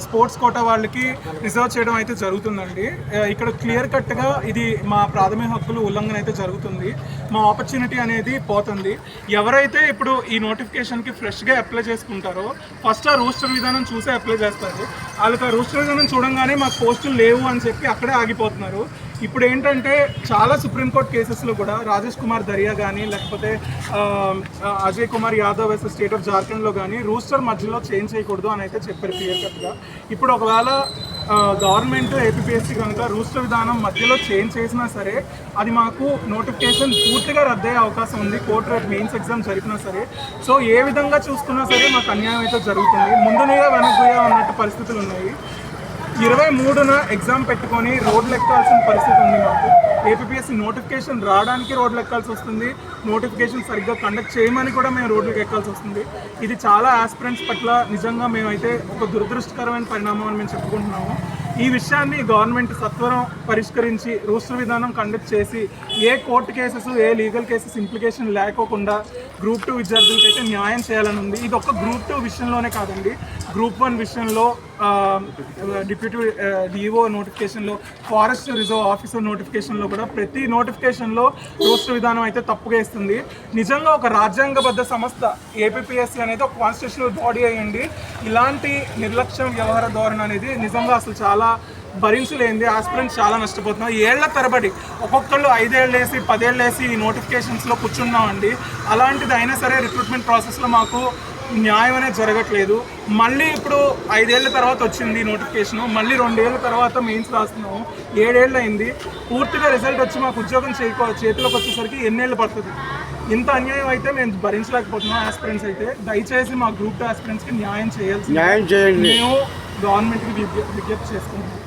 Sports quota వాళ్ళకి reserve చేయడం అయితే జరుగుతుందండి. ఇక్కడ క్లియర్ కట్గా ఇది మా ప్రాథమిక హక్కులు ఉల్లంఘన అయితే జరుగుతుంది. మా ఆపర్చునిటీ అనేది పోతుంది. ఎవరైతే ఇప్పుడు ఈ నోటిఫికేషన్కి ఫ్రెష్గా అప్లై చేసుకుంటారో ఫస్ట్ ఆ రూస్టర్ విధానం చూసే అప్లై చేస్తారు. వాళ్ళకి ఆ రూస్టర్ విధానం చూడంగానే మాకు పోస్టులు లేవు అని చెప్పి అక్కడే ఆగిపోతున్నారు. ఇప్పుడు ఏంటంటే చాలా సుప్రీంకోర్టు కేసెస్లో కూడా రాజేష్ కుమార్ దరియా కానీ లేకపోతే Ajay Kumar Yadav versus state of జార్ఖండ్లో కానీ రూస్టర్ మధ్యలో చేంజ్ చేయకూడదు అని అయితే చెప్పారు క్లియర్ కట్గా. ఇప్పుడు ఒకవేళ గవర్నమెంట్ ఏపీఎస్సీ కనుక రూస్టర్ విధానం మధ్యలో చేంజ్ చేసినా సరే అది మాకు నోటిఫికేషన్ పూర్తిగా రద్దయ్యే అవకాశం ఉంది. కోర్టు రేపు మెయిన్స్ ఎగ్జామ్ జరిపినా సరే. సో ఏ విధంగా చూసుకున్నా సరే మాకు అన్యాయం అయితే జరుగుతుంది. ముందుగా వెనక్గా ఉన్నట్టు పరిస్థితులు ఉన్నాయి. 23న ఎగ్జామ్ పెట్టుకొని రోడ్లు ఎక్కాల్సిన పరిస్థితి ఉంది మాకు. ఏపీఎస్సీ నోటిఫికేషన్ రావడానికి రోడ్లు ఎక్కాల్సి వస్తుంది. నోటిఫికేషన్ సరిగ్గా కండక్ట్ చేయమని కూడా మేము రోడ్లకు ఎక్కాల్సి వస్తుంది. ఇది చాలా ఆస్పిరెంట్స్ పట్ల నిజంగా మేమైతే ఒక దురదృష్టకరమైన పరిణామం అని మేము చెప్పుకుంటున్నాము. ఈ విషయాన్ని గవర్నమెంట్ సత్వరం పరిష్కరించి రూస్టర్ విధానం కండక్ట్ చేసి ఏ కోర్టు కేసెస్ ఏ లీగల్ కేసెస్ ఇంప్లికేషన్ లేకోకుండా గ్రూప్ 2 విద్యార్థులకి అయితే న్యాయం చేయాలని ఉంది. ఇది ఒక గ్రూప్ 2 విషయంలోనే కాదండి, గ్రూప్ 1 విషయంలో డిప్యూటీ డిఓ నోటిఫికేషన్లో ఫారెస్ట్ రిజర్వ్ ఆఫీసర్ నోటిఫికేషన్లో కూడా ప్రతి నోటిఫికేషన్లో రూస్టర్ విధానం అయితే తప్పుగా ఇస్తుంది. నిజంగా ఒక రాజ్యాంగబద్ధ సంస్థ ఏపీఎస్సీ అనేది ఒక కాన్స్టిట్యూషనల్ బాడీ అయ్యండి ఇలాంటి నిర్లక్ష్యం వ్యవహార ధోరణి అనేది నిజంగా అసలు చాలా భరించలేంది. ఆస్పిరెంట్స్ చాలా నష్టపోతున్నారు. ఏళ్ల తరబడి ఒక్కొక్కళ్ళు 5 ఏళ్ళు వేసి 10 ఏళ్ళు వేసి ఈ నోటిఫికేషన్స్లో కూర్చున్నామండి. అలాంటిది అయినా సరే రిక్రూట్మెంట్ ప్రాసెస్లో మాకు న్యాయం అనేది జరగట్లేదు. మళ్ళీ ఇప్పుడు 5 ఏళ్ల తర్వాత వచ్చింది నోటిఫికేషను, మళ్ళీ 2 ఏళ్ళ తర్వాత మెయిన్స్ రాస్తున్నాము. 7 ఏళ్ళు అయింది. పూర్తిగా రిజల్ట్ వచ్చి మాకు ఉద్యోగం చేతిలోకి వచ్చేసరికి ఎన్నేళ్ళు పడుతుంది. ఇంత అన్యాయం అయితే మేము భరించలేకపోతున్నాం. ఆస్పిరెంట్స్ అయితే దయచేసి మా గ్రూప్ 2 ఆస్పిరెంట్స్కి న్యాయం చేయాలి. మేము గవర్నమెంట్కి విజ్ఞప్తి చేసుకుంటున్నాం.